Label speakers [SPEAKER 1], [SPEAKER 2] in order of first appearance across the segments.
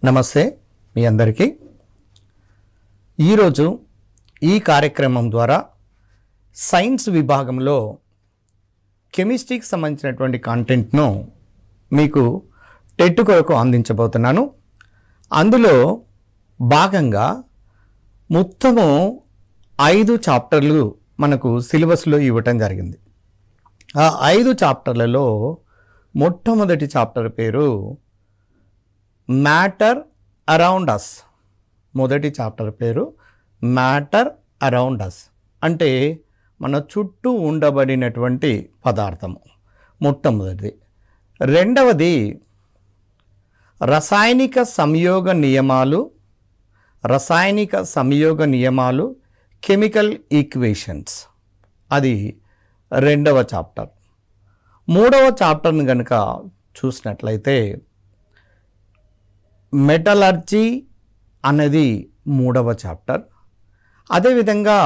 [SPEAKER 1] నమస్తే మీ అందరికీ. ఈరోజు ఈ కార్యక్రమం ద్వారా సైన్స్ విభాగంలో కెమిస్ట్రీకి సంబంధించినటువంటి కంటెంట్ను మీకు టెట్ కొరకు అందించబోతున్నాను. అందులో భాగంగా మొత్తము 5 చాప్టర్లు మనకు సిలబస్లో ఇవ్వటం జరిగింది. ఆ 5 చాప్టర్లలో మొట్టమొదటి చాప్టర్ పేరు మ్యాటర్ అరౌండ్ అస్. మొదటి చాప్టర్ పేరు మ్యాటర్ అరౌండ్ అస్ అంటే మన చుట్టూ ఉండబడినటువంటి పదార్థము మొట్టమొదటిది. రెండవది రసాయనిక సంయోగ నియమాలు కెమికల్ ఈక్వేషన్స్, అది రెండవ చాప్టర్. మూడవ చాప్టర్ని కనుక చూసినట్లయితే మెటలర్జీ అనేది మూడవ చాప్టర్. అదేవిధంగా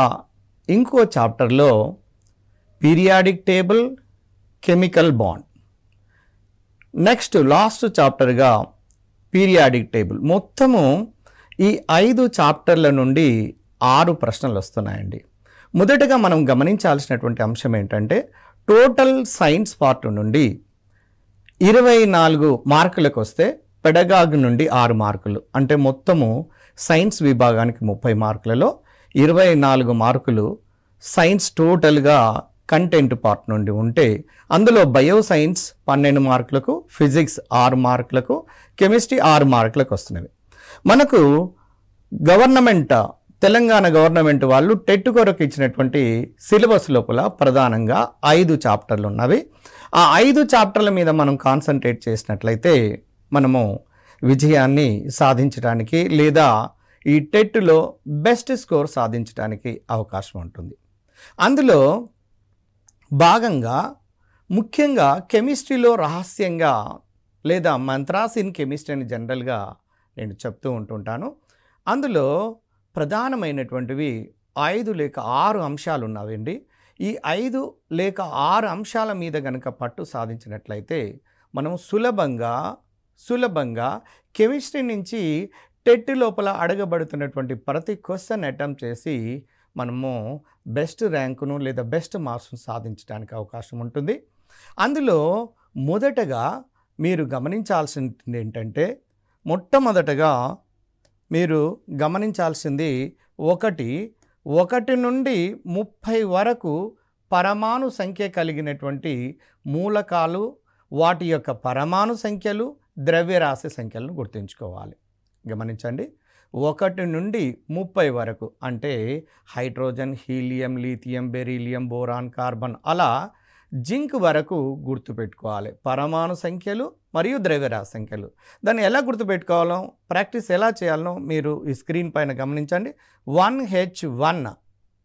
[SPEAKER 1] ఇంకో చాప్టర్లో periodic table, chemical bond. Next last చాప్టర్గా పీరియాడిక్ టేబుల్. మొత్తము ఈ 5 చాప్టర్ల నుండి 6 ప్రశ్నలు వస్తున్నాయండి. మొదటగా మనం గమనించాల్సినటువంటి అంశం ఏంటంటే టోటల్ సైన్స్ పార్ట్ నుండి 24 మార్కులకు వస్తే పెడగాగ్ నుండి 6 మార్కులు, అంటే మొత్తము సైన్స్ విభాగానికి 30 మార్కులలో 24 మార్కులు సైన్స్ టోటల్గా కంటెంట్ పార్ట్ నుండి ఉంటే, అందులో బయో సైన్స్ 12 మార్కులకు, ఫిజిక్స్ 6 మార్కులకు, కెమిస్ట్రీ 6 మార్కులకు వస్తున్నవి. మనకు తెలంగాణ గవర్నమెంట్ వాళ్ళు టెట్ కొరకు ఇచ్చినటువంటి సిలబస్ లోపల ప్రధానంగా 5 చాప్టర్లు ఉన్నవి. ఆ 5 చాప్టర్ల మీద మనం కాన్సన్ట్రేట్ చేసినట్లయితే మనము విజయాన్ని సాధించడానికి లేదా ఈ టెట్లో బెస్ట్ స్కోర్ సాధించడానికి అవకాశం ఉంటుంది. అందులో భాగంగా ముఖ్యంగా కెమిస్ట్రీలో రహస్యంగా లేదా మంత్రాస్ ఇన్ కెమిస్ట్రీ అని జనరల్గా నేను చెప్తూ ఉంటుంటాను. అందులో ప్రధానమైనటువంటివి 5 లేక 6 అంశాలు ఉన్నాయండి. ఈ 5 లేక 6 అంశాల మీద గనక పట్టు సాధించినట్లయితే మనం సులభంగా కెమిస్ట్రీ నుంచి టెట్ లోపల అడగబడుతున్నటువంటి ప్రతి క్వశ్చన్ అటెంప్ట్ చేసి మనము బెస్ట్ ర్యాంకును లేదా బెస్ట్ మార్క్స్ను సాధించడానికి అవకాశం ఉంటుంది. అందులో మొదటగా మీరు గమనించాల్సింది ఏంటంటే మొట్టమొదటగా మీరు గమనించాల్సింది 1 నుండి 30 వరకు పరమాణు సంఖ్య కలిగినటువంటి మూలకాలు, వాటి యొక్క పరమాణు సంఖ్యలు, ద్రవ్యరాశి సంఖ్యలను గుర్తుంచుకోవాలి. గమనించండి, 1 నుండి 30 వరకు అంటే hydrogen, helium, lithium, beryllium, boron, carbon, అలా జింక్ వరకు గుర్తుపెట్టుకోవాలి. పరమాణు సంఖ్యలు మరియు ద్రవ్యరాశి సంఖ్యలు. దాన్ని ఎలా గుర్తుపెట్టుకోవాలో, ప్రాక్టీస్ ఎలా చేయాలనో మీరు ఈ స్క్రీన్ పైన గమనించండి. 1H1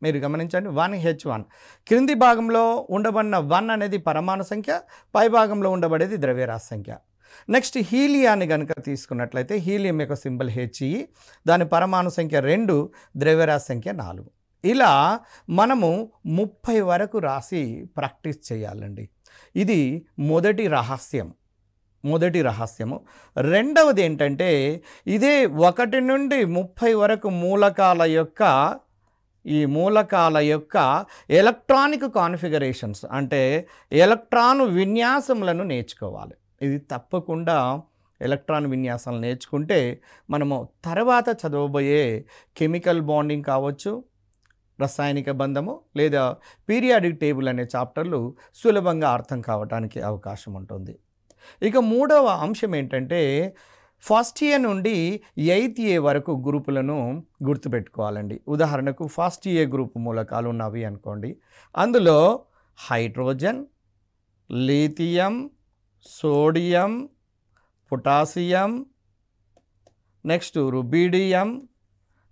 [SPEAKER 1] మీరు గమనించండి. 1H1 క్రింది భాగంలో ఉండబడిన 1 అనేది పరమాణు సంఖ్య, పై భాగంలో ఉండబడేది ద్రవ్యరాశి సంఖ్య. నెక్స్ట్ హీలియాన్ని కనుక తీసుకున్నట్లయితే హీలియం యొక్క సింబల్ He, దాని పరమాణు సంఖ్య 2, ద్రవ్యరాశి సంఖ్య 4. ఇలా మనము 30 వరకు రాసి ప్రాక్టీస్ చేయాలండి. ఇది మొదటి రహస్యము. రెండవది ఏంటంటే ఇదే 1 నుండి 30 వరకు మూలకాల యొక్క ఎలక్ట్రానిక్ కాన్ఫిగరేషన్స్ అంటే ఎలక్ట్రాన్ విన్యాసములను నేర్చుకోవాలి. ఇది తప్పకుండా ఎలక్ట్రాన్ విన్యాసాలు నేర్చుకుంటే మనము తర్వాత చదవబోయే కెమికల్ బాండింగ్ కావచ్చు, రసాయనిక బంధము లేదా పీరియాడిక్ టేబుల్ అనే చాప్టర్లు సులభంగా అర్థం కావడానికి అవకాశం ఉంటుంది. ఇక మూడవ అంశం ఏంటంటే ఫస్ట్ ఇయర్ నుండి 8th ఇయర్ వరకు గ్రూపులను గుర్తుపెట్టుకోవాలండి. ఉదాహరణకు ఫస్ట్ ఇయర్ గ్రూప్ మూలకాలు ఉన్నవి అనుకోండి. అందులో hydrogen, lithium, sodium, potassium, next rubidium,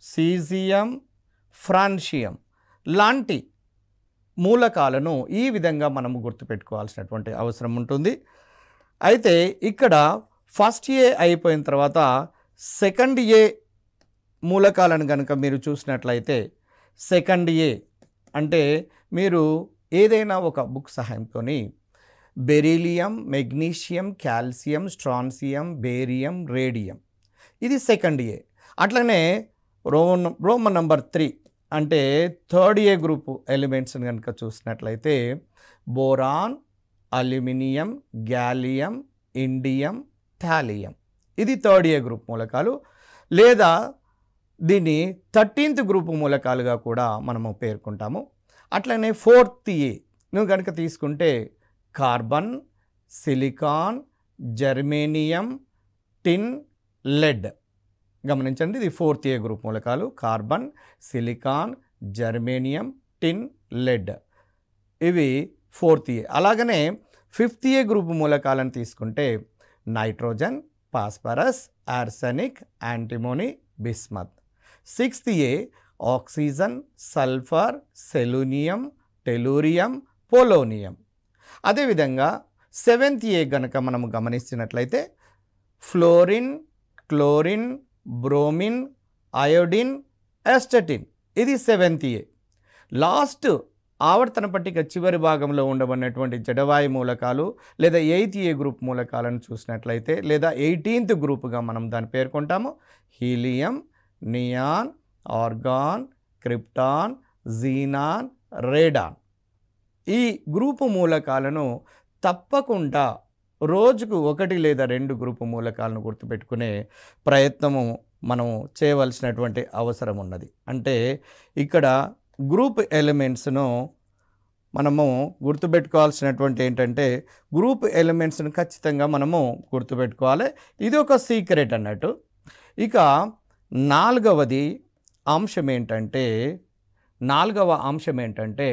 [SPEAKER 1] caesium, francium లాంటి మూలకాలను ఈ విధంగా మనము గుర్తుపెట్టుకోవాల్సినటువంటి అవసరం ఉంటుంది. అయితే ఇక్కడ ఫస్ట్ ఏ అయిపోయిన తర్వాత సెకండ్ ఏ మూలకాలను కనుక మీరు చూసినట్లయితే సెకండ్ ఏ అంటే మీరు ఏదైనా ఒక బుక్ సహాయంతో beryllium, magnesium, calcium, strontium, barium, radium ఇది సెకండ్ ఏ. అట్లనే రోమన్ నంబర్ 3 అంటే థర్డ్ ఏ గ్రూపు ఎలిమెంట్స్ని కనుక చూసినట్లయితే boron, aluminium, gallium, indium, thallium. ఇది థర్డ్ ఏ గ్రూప్ మూలకాలు, లేదా దీన్ని 13th గ్రూపు మూలకాలుగా కూడా మనము పేర్కొంటాము. అట్లనే ఫోర్త్ ఏ నువ్వు కనుక తీసుకుంటే carbon, silicon, germanium, tin, lead. గమనించండి, ఇది ఫోర్త్ ఏ గ్రూప్ మూలకాలు. Carbon, silicon, germanium, tin, lead ఇవి ఫోర్త్ ఏ. అలాగనే ఫిఫ్త్ ఏ గ్రూప్ మూలకాలను తీసుకుంటే nitrogen, phosphorus, arsenic, antimony, bismuth. Sixth A oxygen, sulphur, selenium, tellurium, polonium. అదేవిధంగా సెవెంత్ ఏ గనక మనము గమనించినట్లయితే fluorine, chlorine, bromine, iodine, astatine. ఇది సెవెంత్ ఏ. లాస్ట్ ఆవర్తన పట్టిక చివరి భాగంలో ఉండబడినటువంటి జడవాయు మూలకాలు లేదా 8th ఏ గ్రూప్ మూలకాలను చూసినట్లయితే, లేదా 18th గ్రూపుగా మనం దాన్ని పేర్కొంటాము. Helium, neon, argon, krypton, xenon, radon. ఈ గ్రూపు మూలకాలను తప్పకుండా రోజుకు 1 లేదా 2 గ్రూపు మూలకాలను గుర్తుపెట్టుకునే ప్రయత్నము మనము చేయవలసినటువంటి అవసరం ఉన్నది. అంటే ఇక్కడ గ్రూప్ ఎలిమెంట్స్ను మనము గుర్తుపెట్టుకోవాల్సినటువంటి ఏంటంటే గ్రూప్ ఎలిమెంట్స్ను ఖచ్చితంగా మనము గుర్తుపెట్టుకోవాలి. ఇది ఒక సీక్రెట్ అన్నట్టు. ఇక నాలుగవ అంశం ఏంటంటే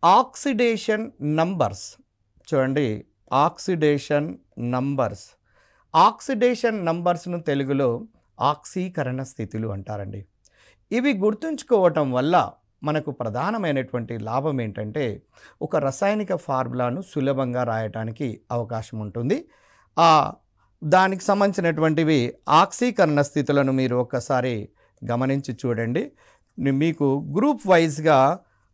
[SPEAKER 1] ఆక్సిడేషన్ నంబర్స్. చూడండి, ఆక్సిడేషన్ నంబర్స్ను తెలుగులో ఆక్సీకరణ స్థితులు అంటారండి. ఇవి గుర్తుంచుకోవటం వల్ల మనకు ప్రధానమైనటువంటి లాభం ఏంటంటే ఒక రసాయనిక ఫార్ములాను సులభంగా రాయటానికి అవకాశం ఉంటుంది. దానికి సంబంధించినటువంటివి ఆక్సీకరణ స్థితులను మీరు ఒక్కసారి గమనించి చూడండి. మీకు గ్రూప్ వైజ్గా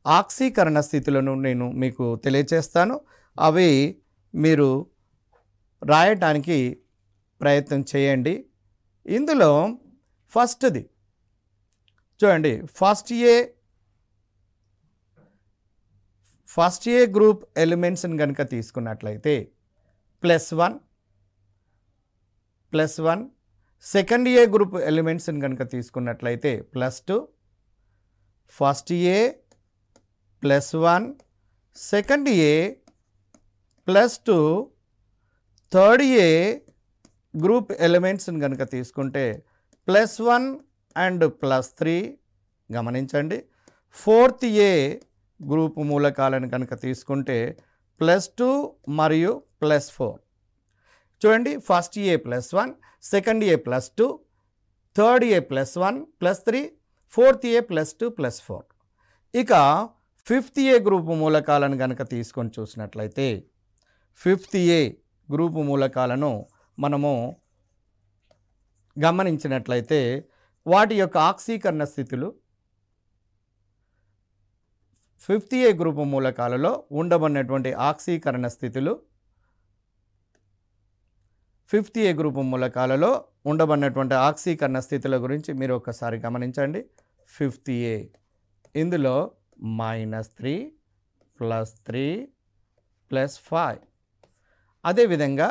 [SPEAKER 1] ఆక్సీకరణ స్థితులను నేను మీకు తెలియచేస్తాను. అవి మీరు రాయటానికి ప్రయత్నం చేయండి. ఇందులో ఫస్ట్ది చూడండి, ఫస్ట్ ఏ గ్రూప్ ఎలిమెంట్స్ని కనుక తీసుకున్నట్లయితే +1, సెకండ్ ఏ గ్రూప్ ఎలిమెంట్స్ని కనుక తీసుకున్నట్లయితే +2, ఫస్ట్ ఏ +1, సెకండ్ ఏ +2, థర్డ్ ఏ గ్రూప్ ఎలిమెంట్స్ని కనుక తీసుకుంటే +1 అండ్ +3. గమనించండి, ఫోర్త్ ఏ గ్రూప్ మూలకాలను కనుక తీసుకుంటే +2 మరియు +4. చూడండి, ఫస్ట్ ఏ +1, సెకండ్ ఏ +2, థర్డ్ ఏ +1, +3, ఫోర్త్ ఏ +2, +4. ఇక ఫిఫ్త్ ఏ గ్రూపు మూలకాలను కనుక తీసుకొని చూసినట్లయితే ఫిఫ్త్ ఏ గ్రూపు మూలకాలను మనము గమనించినట్లయితే వాటి యొక్క ఆక్సీకరణ స్థితులు ఫిఫ్త్ ఏ గ్రూపు మూలకాలలో ఉండబడినటువంటి ఆక్సీకరణ స్థితులు ఫిఫ్త్ ఏ గ్రూపు మూలకాలలో ఉండబడినటువంటి ఆక్సీకరణ స్థితుల గురించి మీరు ఒకసారి గమనించండి. ఫిఫ్త్ ఏ ఇందులో -3 +3 +5. అదేవిధంగా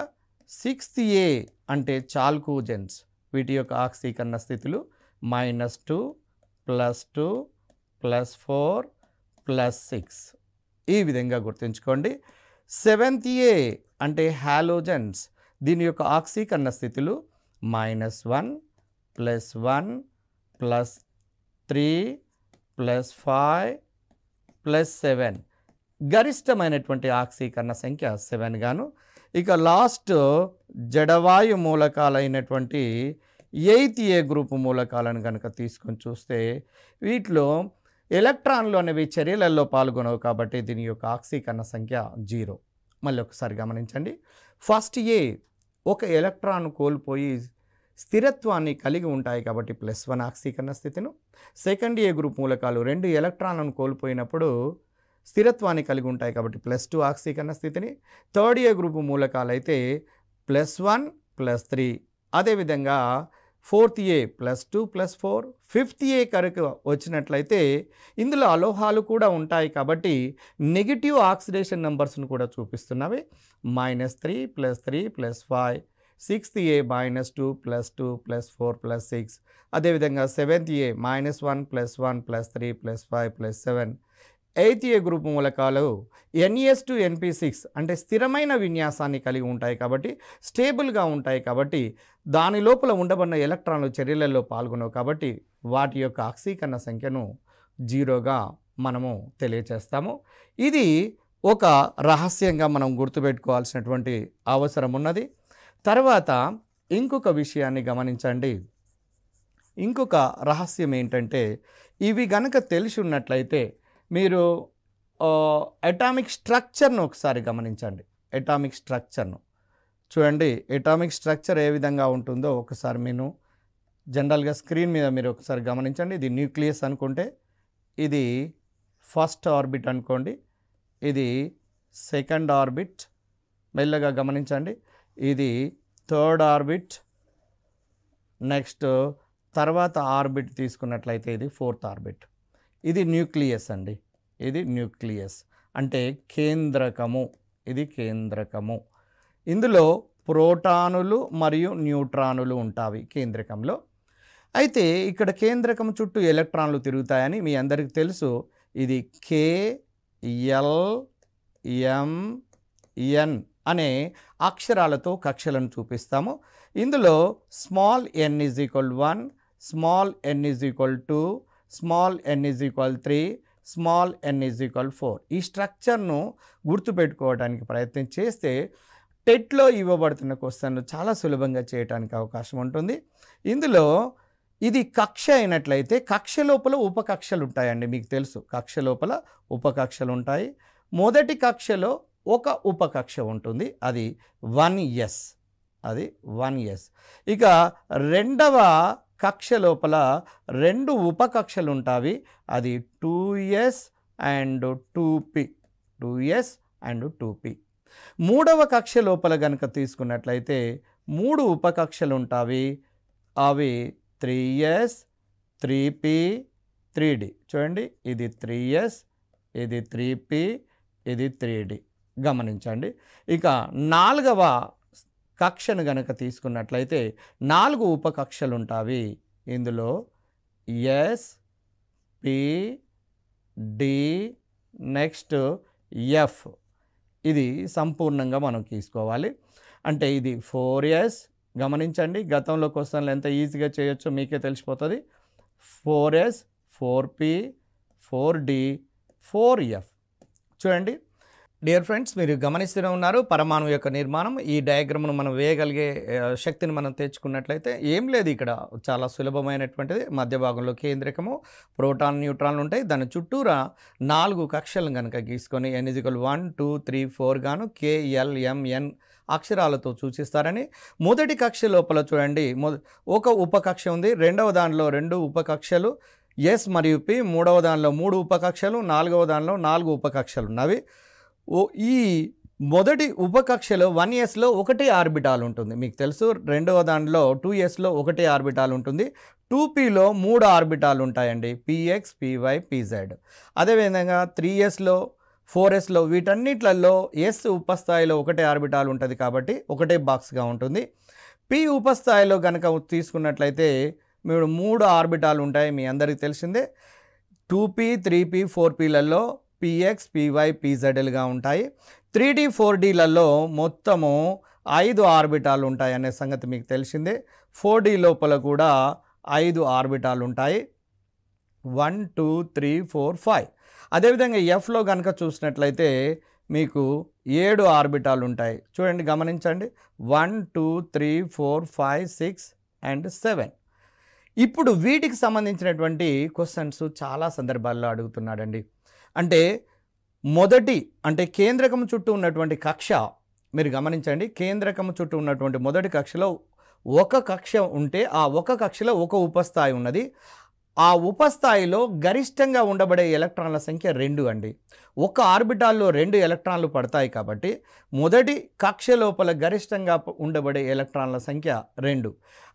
[SPEAKER 1] సిక్స్త్ ఏ అంటే చాల్కోజెన్స్, వీటి యొక్క ఆక్సీకరణ స్థితులు -2 +2 +4 +6. ఈ విధంగా గుర్తుంచుకోండి. సెవెంత్ ఏ అంటే హాలోజన్స్, దీని యొక్క ఆక్సీకరణ స్థితులు -1 +1 +3 +5 +7. గరిష్టమైనటువంటి ఆక్సీకరణ సంఖ్య 7 గాను. ఇక లాస్ట్ జడవాయు మూలకాలైనటువంటి 8th ఏ గ్రూపు మూలకాలను కనుక తీసుకొని చూస్తే వీటిలో ఎలక్ట్రాన్లు అనేవి చర్యలలో పాల్గొనవు కాబట్టి దీని యొక్క ఆక్సీకరణ సంఖ్య 0. మళ్ళీ ఒకసారి గమనించండి. ఫస్ట్ ఏ ఒక ఎలక్ట్రాన్ కోల్పోయి స్థిరత్వాన్ని కలిగి ఉంటాయి కాబట్టి +1 ఆక్సీకరణ స్థితిను. సెకండ్ ఏ గ్రూప్ మూలకాలు 2 ఎలక్ట్రాన్లను కోల్పోయినప్పుడు స్థిరత్వాన్ని కలిగి ఉంటాయి కాబట్టి +2 ఆక్సీకరణ స్థితిని. థర్డ్ ఏ గ్రూపు మూలకాలు అయితే +1 +3. అదేవిధంగా ఫోర్త్ ఏ +2 +4, ఫిఫ్త్ ఏ కనుక వచ్చినట్లయితే ఇందులో అలోహాలు కూడా ఉంటాయి కాబట్టి నెగిటివ్ ఆక్సిడేషన్ నెంబర్స్ను కూడా చూపిస్తున్నవి. -3 +3 +5, సిక్స్త్ ఏ -2 +2 +4 +6, అదేవిధంగా సెవెంత్ ఏ -1 +1 +3 +5 +7. ఎయిత్ ఏ గ్రూప్ మూలకాలు NS2 NP6 అంటే స్థిరమైన విన్యాసాన్ని కలిగి ఉంటాయి కాబట్టి స్టేబుల్గా ఉంటాయి కాబట్టి దాని లోపల ఉండబడిన ఎలక్ట్రాన్లు చర్యలలో పాల్గొనవు కాబట్టి వాటి యొక్క ఆక్సీకరణ సంఖ్యను 0గా మనము తెలియచేస్తాము. ఇది ఒక రహస్యంగా మనం గుర్తుపెట్టుకోవాల్సినటువంటి అవసరం ఉన్నది. తర్వాత ఇంకొక విషయాన్ని గమనించండి. ఇంకొక రహస్యం ఏంటంటే ఇవి గనక తెలిసి ఉన్నట్లయితే మీరు అటామిక్ స్ట్రక్చర్ను ఒకసారి గమనించండి. అటామిక్ స్ట్రక్చర్ను చూడండి. అటామిక్ స్ట్రక్చర్ ఏ విధంగా ఉంటుందో ఒకసారి మీరు జనరల్గా స్క్రీన్ మీద మీరు ఒకసారి గమనించండి. ఇది న్యూక్లియస్ అనుకుంటే ఇది ఫస్ట్ ఆర్బిట్ అనుకోండి, ఇది సెకండ్ ఆర్బిట్, మెల్లగా గమనించండి, ఇది థర్డ్ ఆర్బిట్, నెక్స్ట్ తర్వాత ఆర్బిట్ తీసుకున్నట్లయితే ఇది ఫోర్త్ ఆర్బిట్. ఇది న్యూక్లియస్ అండి. ఇది న్యూక్లియస్ అంటే కేంద్రకము. ఇది కేంద్రకము. ఇందులో ప్రోటానులు మరియు న్యూట్రానులు ఉంటాయి కేంద్రకంలో. అయితే ఇక్కడ కేంద్రకం చుట్టూ ఎలక్ట్రాన్లు తిరుగుతాయని మీ అందరికీ తెలుసు. ఇది KLMN అనే అక్షరాలతో కక్షలను చూపిస్తాము. ఇందులో small n = 1, small n = 2, small n = 3, small n = 4. ఈ స్ట్రక్చర్ను గుర్తుపెట్టుకోవడానికి ప్రయత్నం చేస్తే టెట్లో ఇవ్వబడుతున్న క్వశ్చన్లు చాలా సులభంగా చేయడానికి అవకాశం ఉంటుంది. ఇందులో ఇది కక్ష అయినట్లయితే కక్ష లోపల ఉపకక్షలు ఉంటాయండి. మీకు తెలుసు కక్ష లోపల ఉపకక్షలు ఉంటాయి. మొదటి కక్షలో ఒక ఉపకక్ష ఉంటుంది, అది 1s. అది 1s. ఇక రెండవ కక్ష లోపల 2 ఉపకక్షలు ఉంటాయి, అది 2s and 2p. 2s and 2p. మూడవ కక్ష లోపల కనుక తీసుకున్నట్లయితే 3 ఉపకక్షలు ఉంటాయి, అవి 3s 3p 3d. చూడండి, ఇది 3s, ఇది 3p, ఇది 3d. గమనించండి. ఇక నాలుగవ కక్షను గనక తీసుకున్నట్లయితే 4 ఉపకక్షలు ఉంటాయి. ఇందులో S, P, D, next F. ఇది సంపూర్ణంగా మనం తీసుకోవాలి. అంటే ఇది 4s. గమనించండి, గతంలో క్వశ్చన్లు ఎంత ఈజీగా చేయొచ్చో మీకే తెలిసిపోతుంది. 4s, 4p, 4d, 4f. చూడండి డియర్ ఫ్రెండ్స్, మీరు గమనిస్తూనే ఉన్నారు పరమాణు యొక్క నిర్మాణం. ఈ డయాగ్రామ్ను మనం వేయగలిగే శక్తిని మనం తెచ్చుకున్నట్లయితే ఏం లేదు, ఇక్కడ చాలా సులభమైనటువంటిది. మధ్య భాగంలో కేంద్రకము, ప్రోటాన్, న్యూట్రాన్లు ఉంటాయి. దాని చుట్టూరా 4 కక్షలను కనుక గీసుకొని n = 1 2 3 4 గాను KLMN అక్షరాలతో సూచిస్తారని. మొదటి కక్ష లోపల చూడండి, ఒక ఉపకక్ష ఉంది, రెండవ దానిలో 2 ఉపకక్షలు ఎస్ మరియు పి, మూడవ దానిలో 3 ఉపకక్షలు, నాలుగవ దానిలో 4 ఉపకక్షలు ఉన్నవి. ఈ మొదటి ఉపకక్షలో 1sలో 1 ఆర్బిటాల్ ఉంటుంది, మీకు తెలుసు. రెండవ దానిలో 2sలో 1 ఆర్బిటాల్ ఉంటుంది. 2pలో 3 ఆర్బిటాలు ఉంటాయండి, px, py, pz. అదేవిధంగా 3sలో 4sలో వీటన్నిట్లలో s ఉపస్థాయిలో 1 ఆర్బిటాల్ ఉంటుంది కాబట్టి 1 బాక్స్గా ఉంటుంది. p ఉపస్థాయిలో కనుక తీసుకున్నట్లయితే మీరు 3 ఆర్బిటాలు ఉంటాయి, మీ అందరికీ తెలిసిందే. 2p, 3p, 4pలలో px, py, pzలుగా ఉంటాయి. 3d, 4dలలో మొత్తము 5 ఆర్బిటాలు ఉంటాయి అనే సంగతి మీకు తెలిసిందే. 4d లోపల కూడా 5 ఆర్బిటాలు ఉంటాయి, 1 2 3 4 5. అదేవిధంగా ఎఫ్లో కనుక చూసినట్లయితే మీకు 7 ఆర్బిటాలు ఉంటాయి. చూడండి, గమనించండి, 1 2 3 4 5 6 అండ్ 7. ఇప్పుడు వీటికి సంబంధించినటువంటి క్వశ్చన్స్ చాలా సందర్భాల్లో అడుగుతున్నాడండి. అంటే మొదటి అంటే కేంద్రకం చుట్టూ ఉన్నటువంటి కక్ష మీరు గమనించండి. కేంద్రకం చుట్టూ ఉన్నటువంటి మొదటి కక్షలో ఒక కక్ష ఉంటే ఆ ఒక కక్షలో ఒక ఉపస్థాయి ఉన్నది. ఆ ఉపస్థాయిలో గరిష్టంగా ఉండబడే ఎలక్ట్రాన్ల సంఖ్య 2 అండి. ఒక ఆర్బిటాల్లో 2 ఎలక్ట్రాన్లు పడతాయి కాబట్టి మొదటి కక్ష లోపల గరిష్టంగా ఉండబడే ఎలక్ట్రాన్ల సంఖ్య 2.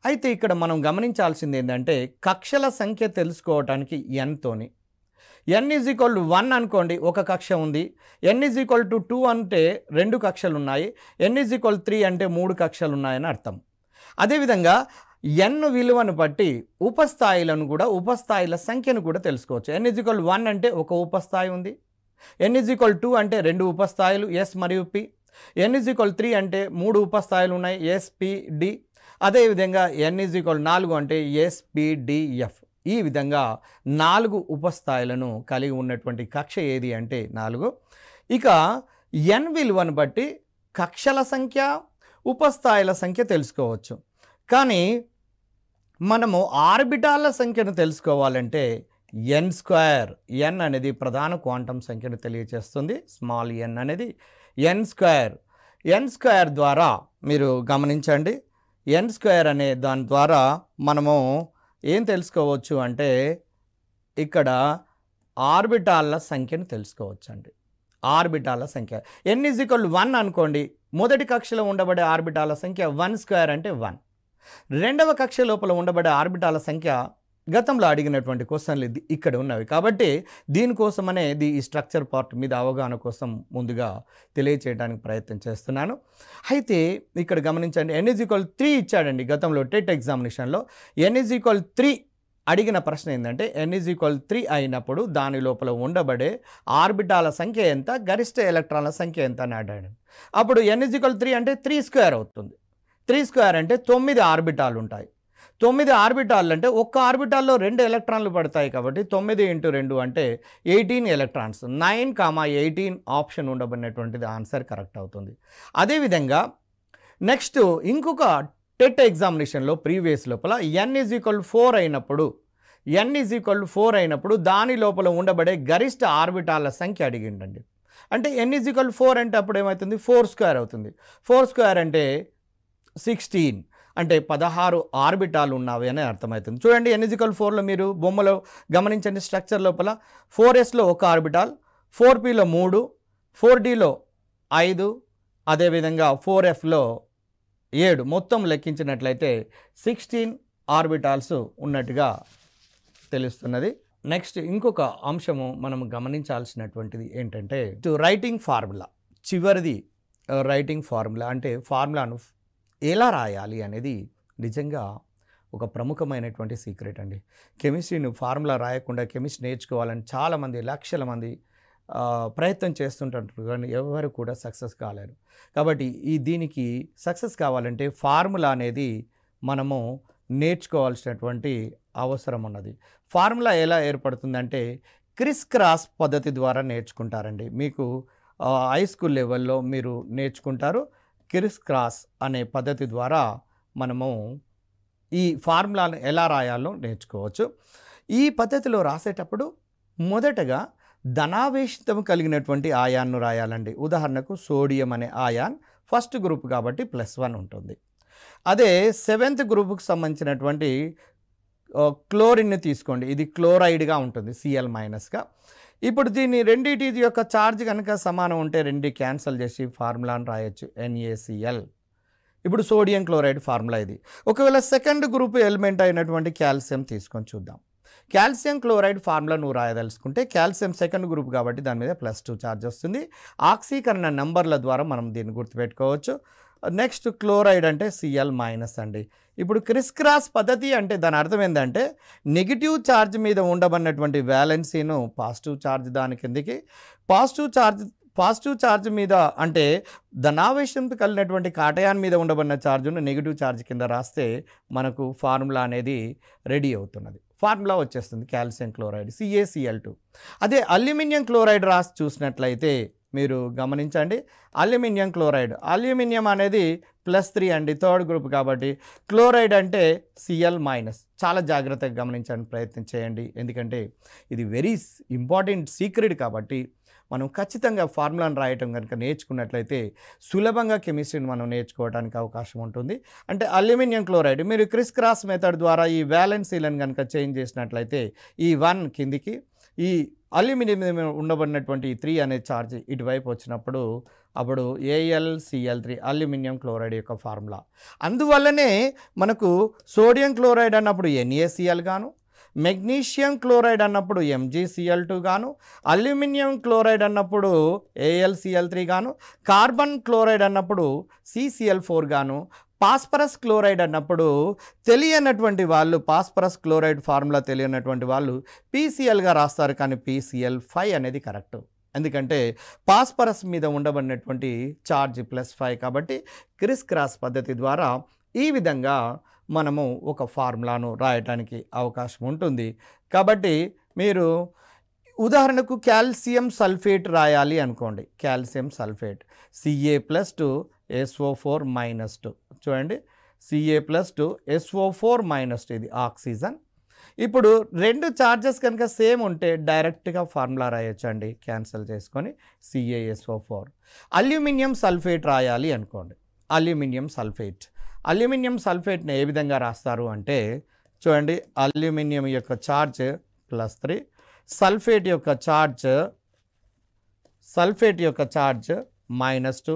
[SPEAKER 1] అయితే ఇక్కడ మనం గమనించాల్సింది ఏంటంటే కక్షల సంఖ్య తెలుసుకోవటానికి n తోని n = 1 అనుకోండి, ఒక కక్ష ఉంది. n = 2 అంటే 2 కక్షలు ఉన్నాయి. n = 3 అంటే 3 కక్షలు ఉన్నాయని అర్థం. అదేవిధంగా n విలువను బట్టి ఉపస్థాయిలను కూడా ఉపస్థాయిల సంఖ్యను కూడా తెలుసుకోవచ్చు. n = 1 అంటే ఒక ఉపస్థాయి ఉంది. n = 2 అంటే 2 ఉపస్థాయిలు S మరియు P. n = 3 అంటే 3 ఉపస్థాయిలు ఉన్నాయి S, P, D. అదేవిధంగా n = 4 అంటే S, P, D, F. ఈ విధంగా 4 ఉపస్థాయిలను కలిగి ఉన్నటువంటి కక్ష ఏది అంటే 4. ఇక n విలువను బట్టి కక్షల సంఖ్య, ఉపస్థాయిల సంఖ్య తెలుసుకోవచ్చు. కానీ మనము ఆర్బిటాల సంఖ్యను తెలుసుకోవాలంటే n² n అనేది ప్రధాన క్వాంటం సంఖ్యను తెలియజేస్తుంది. స్మాల్ n అనేది n² ద్వారా మీరు గమనించండి. n² అనే దాని ద్వారా మనము ఏం తెలుసుకోవచ్చు అంటే ఇక్కడ ఆర్బిటాల సంఖ్యను తెలుసుకోవచ్చు అండి. ఆర్బిటాల సంఖ్య n = 1 అనుకోండి, మొదటి కక్షలో ఉండబడే ఆర్బిటాల సంఖ్య 1² అంటే 1. రెండవ కక్ష లోపల ఉండబడే ఆర్బిటాల సంఖ్య గతంలో అడిగినటువంటి క్వశ్చన్లు ఇక్కడ ఉన్నవి కాబట్టి దీనికోసమనే ఈ స్ట్రక్చర్ పార్ట్ మీద అవగాహన కోసం ముందుగా తెలియచేయడానికి ప్రయత్నం చేస్తున్నాను. అయితే ఇక్కడ గమనించండి, n = 3 ఇచ్చాడండి గతంలో టెట్ ఎగ్జామినేషన్లో. n = 3 అడిగిన ప్రశ్న ఏంటంటే n = 3 అయినప్పుడు దాని లోపల ఉండబడే ఆర్బిటాల సంఖ్య ఎంత, గరిష్ట ఎలక్ట్రాన్ల సంఖ్య ఎంత అని అడిగాడు. అప్పుడు n = 3 అంటే 3² అవుతుంది. 3² అంటే 9 ఆర్బిటాలు ఉంటాయి. 9 ఆర్బిటాలు అంటే ఒక్క ఆర్బిటాల్లో 2 ఎలక్ట్రాన్లు పడతాయి కాబట్టి 9 × 2 అంటే 18 ఎలక్ట్రాన్స్. 9, 18 ఆప్షన్ ఉండబడినటువంటిది ఆన్సర్ కరెక్ట్ అవుతుంది. అదేవిధంగా నెక్స్ట్ ఇంకొక టెట్ ఎగ్జామినేషన్లో ప్రీవియస్ లోపల n = 4 అయినప్పుడు దాని లోపల ఉండబడే గరిష్ట ఆర్బిటాల సంఖ్య అడిగిండండి. అంటే n = 4 అంటే అప్పుడు ఏమవుతుంది, 4² అవుతుంది. 4² అంటే 16 అంటే 16 ఆర్బిటాలు ఉన్నవి అని అర్థమవుతుంది. చూడండి, n = 4లో మీరు బొమ్మలో గమనించండి. స్ట్రక్చర్ లోపల 4sలో ఒక ఆర్బిటాల్, 4pలో 3, 4dలో 5, అదేవిధంగా 4fలో 7, మొత్తం లెక్కించినట్లయితే 16 ఆర్బిటాల్స్ ఉన్నట్టుగా తెలుస్తున్నది. నెక్స్ట్ ఇంకొక అంశము మనం గమనించాల్సినటువంటిది ఏంటంటే రైటింగ్ ఫార్ములా. చివరిది రైటింగ్ ఫార్ములా అంటే ఫార్ములాను ఎలా రాయాలి అనేది నిజంగా ఒక ప్రముఖమైనటువంటి సీక్రెట్ అండి. కెమిస్ట్రీని ఫార్ములా రాయకుండా కెమిస్ట్రీ నేర్చుకోవాలని చాలామంది, లక్షల మంది ప్రయత్నం చేస్తుంటారు కానీ ఎవరు కూడా సక్సెస్ కాలేరు. కాబట్టి దీనికి సక్సెస్ కావాలంటే ఫార్ములా అనేది మనము నేర్చుకోవాల్సినటువంటి అవసరం ఉన్నది. ఫార్ములా ఎలా ఏర్పడుతుందంటే క్రిస్ క్రాస్ పద్ధతి ద్వారా నేర్చుకుంటారండి. మీకు హై స్కూల్ లెవెల్లో మీరు నేర్చుకుంటారు. క్రిస్ క్రాస్ అనే పద్ధతి ద్వారా మనము ఈ ఫార్ములాను ఎలా రాయాలో నేర్చుకోవచ్చు. ఈ పద్ధతిలో రాసేటప్పుడు మొదటగా ధనావేశితం కలిగినటువంటి ఆయాన్ను రాయాలండి. ఉదాహరణకు సోడియం అనే ఆయాన్ ఫస్ట్ గ్రూప్ కాబట్టి +1 ఉంటుంది. అదే 7th గ్రూప్కి సంబంధించినటువంటి క్లోరిన్ని తీసుకోండి, ఇది క్లోరైడ్గా ఉంటుంది Cl-గా. ఇప్పుడు దీన్ని రెండింటి యొక్క ఛార్జ్ కనుక సమానం ఉంటే రెండు క్యాన్సల్ చేసి ఫార్ములాను రాయొచ్చు NaCl. ఇప్పుడు సోడియం క్లోరైడ్ ఫార్ములా ఇది. ఒకవేళ సెకండ్ గ్రూప్ ఎలిమెంట్ అయినటువంటి కాల్షియం తీసుకొని చూద్దాం. కాల్షియం క్లోరైడ్ ఫార్ములా నువ్వు రాయదలుచుకుంటే కాల్షియం సెకండ్ గ్రూప్ కాబట్టి దాని మీద +2 ఛార్జ్ వస్తుంది. ఆక్సీకరణ నంబర్ల ద్వారా మనం దీన్ని గుర్తుపెట్టుకోవచ్చు. నెక్స్ట్ క్లోరైడ్ అంటే Cl- అండి. ఇప్పుడు క్రిస్ క్రాస్ పద్ధతి అంటే దాని అర్థం ఏంటంటే నెగిటివ్ ఛార్జ్ మీద ఉండబడినటువంటి వ్యాలెన్సీను పాజిటివ్ ఛార్జ్ దాని కిందకి, పాజిటివ్ ఛార్జ్ మీద అంటే ధనావేశంతో కలిగినటువంటి కాటయాన్ మీద ఉండబడిన ఛార్జ్ను నెగిటివ్ ఛార్జ్ కింద రాస్తే మనకు ఫార్ములా అనేది రెడీ అవుతున్నది. ఫార్ములా వచ్చేస్తుంది కాల్షియం క్లోరైడ్ CaCl2. అదే అల్యూమినియం క్లోరైడ్ రాసి చూసినట్లయితే మీరు గమనించండి, అల్యూమినియం క్లోరైడ్, అల్యూమినియం అనేది +3 అండి, థర్డ్ గ్రూప్ కాబట్టి. క్లోరైడ్ అంటే Cl-. చాలా జాగ్రత్తగా గమనించడానికి ప్రయత్నం చేయండి, ఎందుకంటే ఇది వెరీ ఇంపార్టెంట్ సీక్రెట్ కాబట్టి మనం ఖచ్చితంగా ఫార్ములాను రాయటం కనుక నేర్చుకున్నట్లయితే సులభంగా కెమిస్ట్రీని మనం నేర్చుకోవడానికి అవకాశం ఉంటుంది. అంటే అల్యూమినియం క్లోరైడ్ మీరు క్రిస్ క్రాస్ మెథడ్ ద్వారా ఈ వ్యాలెన్సీలను కనుక చేంజ్ చేసినట్లయితే ఈ 1 కిందికి, ఈ అల్యూమినియం మీద ఉండబడినటువంటి 3 అనే ఛార్జ్ ఇటువైపు వచ్చినప్పుడు అప్పుడు AlCl3 అల్యూమినియం క్లోరైడ్ యొక్క ఫార్ములా. అందువల్లనే మనకు సోడియం క్లోరైడ్ అన్నప్పుడు NaCl గాను, మెగ్నీషియం క్లోరైడ్ అన్నప్పుడు MgCl2 గాను, అల్యూమినియం క్లోరైడ్ అన్నప్పుడు AlCl3 గాను, కార్బన్ క్లోరైడ్ అన్నప్పుడు CCl4 గాను, పాస్పరస్ క్లోరైడ్ అన్నప్పుడు తెలియనటువంటి వాళ్ళు పాస్పరస్ క్లోరైడ్ ఫార్ములా తెలియనటువంటి వాళ్ళు PClగా రాస్తారు. కానీ PCl5 అనేది కరెక్ట్. ఎందుకంటే పాస్పరస్ మీద ఉండబడినటువంటి ఛార్జ్ +5 కాబట్టి క్రిస్ క్రాస్ పద్ధతి ద్వారా ఈ విధంగా మనము ఒక ఫార్ములాను రాయటానికి అవకాశం ఉంటుంది. కాబట్టి మీరు ఉదాహరణకు కాల్షియం సల్ఫేట్ రాయాలి అనుకోండి. కాల్షియం సల్ఫేట్ Ca+2SO4-2 చూడండి, Ca+2SO4- ఇది ఆక్సిజన్. ఇప్పుడు 2 ఛార్జెస్ కనుక సేమ్ ఉంటే డైరెక్ట్గా ఫార్ములా రాయొచ్చండి, క్యాన్సిల్ చేసుకొని CaSO4. అల్యూమినియం సల్ఫేట్ రాయాలి అనుకోండి. అల్యూమినియం సల్ఫేట్ని ఏ విధంగా రాస్తారు అంటే చూడండి, అల్యూమినియం యొక్క ఛార్జ్ +3, సల్ఫేట్ యొక్క ఛార్జ్ -2.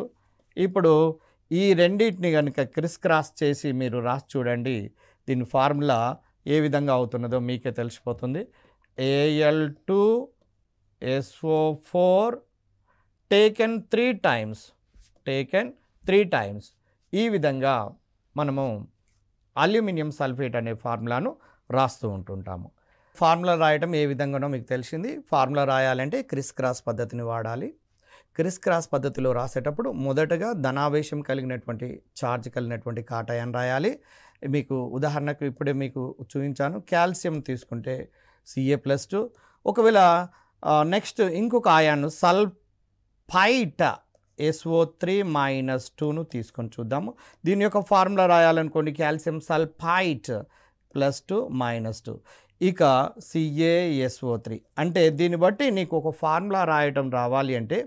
[SPEAKER 1] ఇప్పుడు ఈ రెండింటిని కనుక క్రిస్ క్రాస్ చేసి మీరు రాసి చూడండి, దీని ఫార్ములా ఏ విధంగా అవుతున్నదో మీకే తెలిసిపోతుంది. Al2SO4 taken 3 times. ఈ విధంగా మనము అల్యూమినియం సల్ఫేట్ అనే ఫార్ములాను రాస్తూ ఉంటుంటాము. ఫార్ములా రాయటం ఏ విధంగానో మీకు తెలిసింది. ఫార్ములా రాయాలంటే క్రిస్ క్రాస్ పద్ధతిని వాడాలి. క్రిస్ క్రాస్ పద్ధతిలో రాసేటప్పుడు మొదటగా ధనావేశం కలిగినటువంటి ఛార్జ్ కలిగినటువంటి కాటయాన్ రాయాలి. మీకు ఉదాహరణకు ఇప్పుడే మీకు చూపించాను. కాల్షియం తీసుకుంటే Ca+2. ఒకవేళ నెక్స్ట్ ఇంకొక ఆయాన్ సల్ఫైట్ SO3-2ను తీసుకొని చూద్దాము. దీని యొక్క ఫార్ములా రాయాలనుకోండి, కాల్షియం సల్ఫైట్ +2-2 ఇక CaSO3. అంటే దీన్ని బట్టి నీకు ఒక ఫార్ములా రాయటం రావాలి అంటే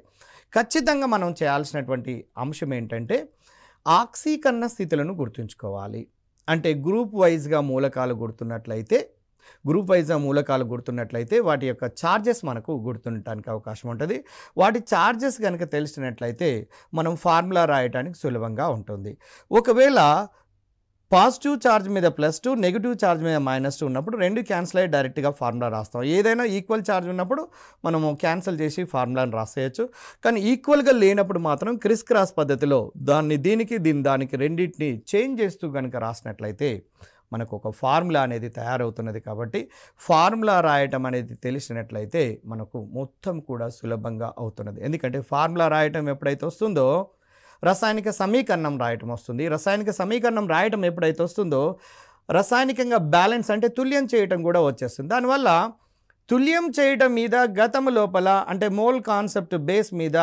[SPEAKER 1] ఖచ్చితంగా మనం చేయాల్సినటువంటి అంశం ఏంటంటే ఆక్సీకరణ స్థితులను గుర్తుంచుకోవాలి. అంటే గ్రూప్ వైజ్గా మూలకాలు గుర్తున్నట్లయితే వాటి యొక్క ఛార్జెస్ మనకు గుర్తుండటానికి అవకాశం ఉంటుంది. వాటి ఛార్జెస్ కనుక తెలిసినట్లయితే మనం ఫార్ములా రాయడానికి సులభంగా ఉంటుంది. ఒకవేళ పాజిటివ్ ఛార్జ్ మీద +2, నెగిటివ్ ఛార్జ్ మీద -2 ఉన్నప్పుడు 2 క్యాన్సిల్ అయ్యి డైరెక్ట్గా ఫార్ములా రాస్తాం. ఏదైనా ఈక్వల్ ఛార్జ్ ఉన్నప్పుడు మనము క్యాన్సిల్ చేసి ఫార్ములాను రాసేయచ్చు. కానీ ఈక్వల్గా లేనప్పుడు మాత్రం క్రిస్ క్రాస్ పద్ధతిలో దీనికి రెండింటిని చేంజ్ చేస్తూ కనుక రాసినట్లయితే మనకు ఒక ఫార్ములా అనేది తయారవుతున్నది. కాబట్టి ఫార్ములా రాయటం అనేది తెలిసినట్లయితే మనకు మొత్తం కూడా సులభంగా అవుతున్నది. ఎందుకంటే ఫార్ములా రాయటం ఎప్పుడైతే వస్తుందో రసాయనిక సమీకరణం రాయటం వస్తుంది. రసాయనిక సమీకరణం రాయటం ఎప్పుడైతే వస్తుందో రసాయనికంగా బ్యాలెన్స్ అంటే తుల్యం చేయటం కూడా వచ్చేస్తుంది. దానివల్ల తుల్యం చేయటం మీద గతము లోపల అంటే మోల్ కాన్సెప్ట్ బేస్ మీద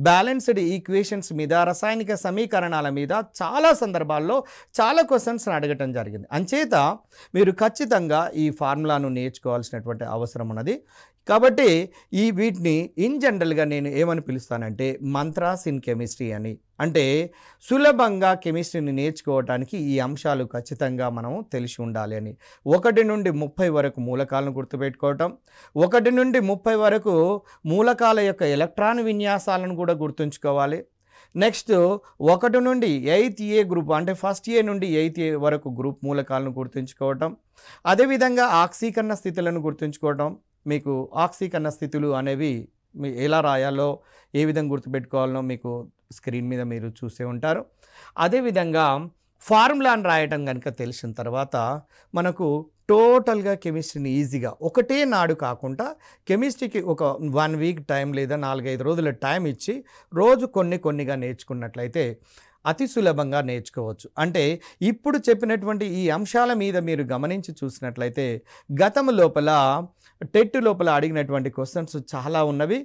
[SPEAKER 1] బ్యాలెన్స్డ్ ఈక్వేషన్స్ మీద రసాయనిక సమీకరణాల మీద చాలా సందర్భాల్లో చాలా క్వశ్చన్స్ అడగటం జరిగింది. అంచేత మీరు ఖచ్చితంగా ఈ ఫార్ములాను నేర్చుకోవాల్సినటువంటి అవసరం ఉన్నది. కాబట్టి వీటిని ఇన్ జనరల్గా నేను ఏమని పిలుస్తానంటే మంత్రాస్ ఇన్ కెమిస్ట్రీ అని. అంటే సులభంగా కెమిస్ట్రీని నేర్చుకోవటానికి ఈ అంశాలు ఖచ్చితంగా మనం తెలిసి ఉండాలి అని. 1 నుండి 30 వరకు మూలకాలను గుర్తుపెట్టుకోవటం, 1 నుండి 30 వరకు మూలకాల యొక్క ఎలక్ట్రాన్ విన్యాసాలను కూడా గుర్తుంచుకోవాలి. నెక్స్ట్ 1 నుండి 8th A గ్రూప్ అంటే ఫస్ట్ A నుండి 8th A వరకు గ్రూప్ మూలకాలను గుర్తుంచుకోవటం, అదేవిధంగా ఆక్సీకరణ స్థితులను గుర్తుంచుకోవటం. మీకు ఆక్సీకరణ స్థితులు అనేవి ఎలా రాయాలో ఏ విధంగా గుర్తుపెట్టుకోవాలో మీకు స్క్రీన్ మీద మీరు చూసే ఉంటారు. అదేవిధంగా ఫార్ములాను రాయటం కనుక తెలిసిన తర్వాత మనకు టోటల్గా కెమిస్ట్రీని ఈజీగా ఒకటే నాడు కాకుండా కెమిస్ట్రీకి ఒక 1 వీక్ టైం లేదా 4-5 రోజుల టైం ఇచ్చి రోజు కొన్నిగా నేర్చుకున్నట్లయితే అతి సులభంగా నేర్చుకోవచ్చు. అంటే ఇప్పుడు చెప్పినటువంటి ఈ అంశాల మీద మీరు గమనించి చూసినట్లయితే గతం లోపల టెట్ లోపల అడిగినటువంటి క్వశ్చన్స్ చాలా ఉన్నవి.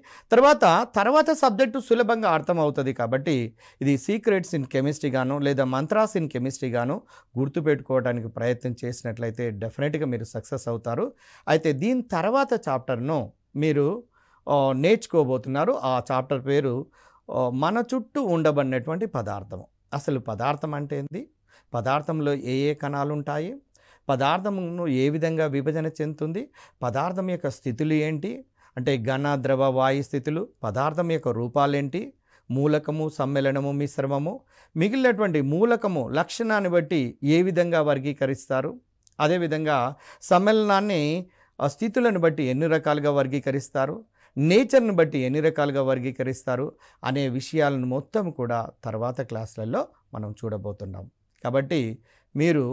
[SPEAKER 1] తర్వాత సబ్జెక్టు సులభంగా అర్థమవుతుంది. కాబట్టి ఇది సీక్రెట్స్ ఇన్ కెమిస్ట్రీ గాను లేదా మంత్రాస్ ఇన్ కెమిస్ట్రీ గాను గుర్తుపెట్టుకోవడానికి ప్రయత్నం చేసినట్లయితే డెఫినెట్గా మీరు సక్సెస్ అవుతారు. అయితే దీని తర్వాత చాప్టర్ను మీరు నేర్చుకోబోతున్నారు. ఆ చాప్టర్ పేరు మన చుట్టూ ఉండబడినటువంటి పదార్థము. అసలు పదార్థం అంటే ఏంది? పదార్థంలో ఏ ఏ కణాలు ఉంటాయి? పదార్థమును ఏ విధంగా విభజన చెందుతుంది? పదార్థం యొక్క స్థితులు ఏంటి? అంటే ఘన, ద్రవ, వాయు స్థితులు. పదార్థం యొక్క రూపాలేంటి? మూలకము, సమ్మేళనము, మిశ్రమము. మిగిలినటువంటి మూలకము లక్షణాన్ని బట్టి ఏ విధంగా వర్గీకరిస్తారు? అదేవిధంగా సమ్మేళనాన్ని స్థితులను బట్టి ఎన్ని రకాలుగా వర్గీకరిస్తారు? నేచర్ని బట్టి ఎన్ని రకాలుగా వర్గీకరిస్తారు అనే విషయాలను మొత్తం కూడా తర్వాత క్లాసులలో మనం చూడబోతున్నాం. కాబట్టి మీరు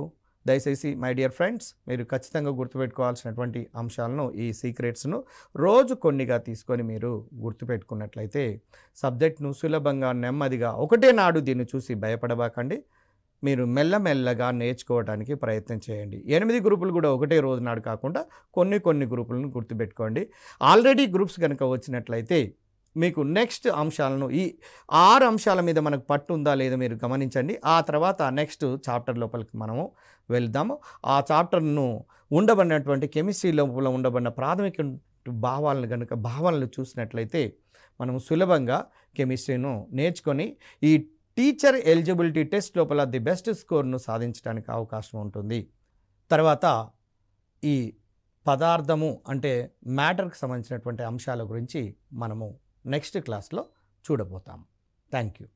[SPEAKER 1] దయచేసి మై డియర్ ఫ్రెండ్స్, మీరు ఖచ్చితంగా గుర్తుపెట్టుకోవాల్సినటువంటి అంశాలను, ఈ సీక్రెట్స్ను రోజు కొన్నిగా తీసుకొని మీరు గుర్తుపెట్టుకున్నట్లయితే సబ్జెక్ట్ను సులభంగా, నెమ్మదిగా, ఒకటే నాడు దీన్ని చూసి భయపడబాకండి. మీరు మెల్లమెల్లగా నేర్చుకోవడానికి ప్రయత్నం చేయండి. 8 గ్రూపులు కూడా ఒకటే రోజు నాడు కాకుండా కొన్ని గ్రూపులను గుర్తుపెట్టుకోండి. ఆల్రెడీ గ్రూప్స్ కనుక వచ్చినట్లయితే మీకు నెక్స్ట్ అంశాలను, ఈ 6 అంశాల మీద మనకు పట్టు ఉందా లేదా మీరు గమనించండి. ఆ తర్వాత నెక్స్ట్ చాప్టర్ లోపలికి మనము వెళ్దాము. ఆ చాప్టర్ను ఉండబడినటువంటి కెమిస్ట్రీ లోపల ఉండబడిన ప్రాథమిక భావాలను చూసినట్లయితే మనము సులభంగా కెమిస్ట్రీను నేర్చుకొని ఈ టీచర్ ఎలిజిబిలిటీ టెస్ట్ లోపల ది బెస్ట్ స్కోర్ను సాధించడానికి అవకాశం ఉంటుంది. తర్వాత ఈ పదార్థము అంటే మ్యాటర్కి సంబంధించినటువంటి అంశాల గురించి మనము నెక్స్ట్ క్లాస్లో చూడబోతాం. Thank you.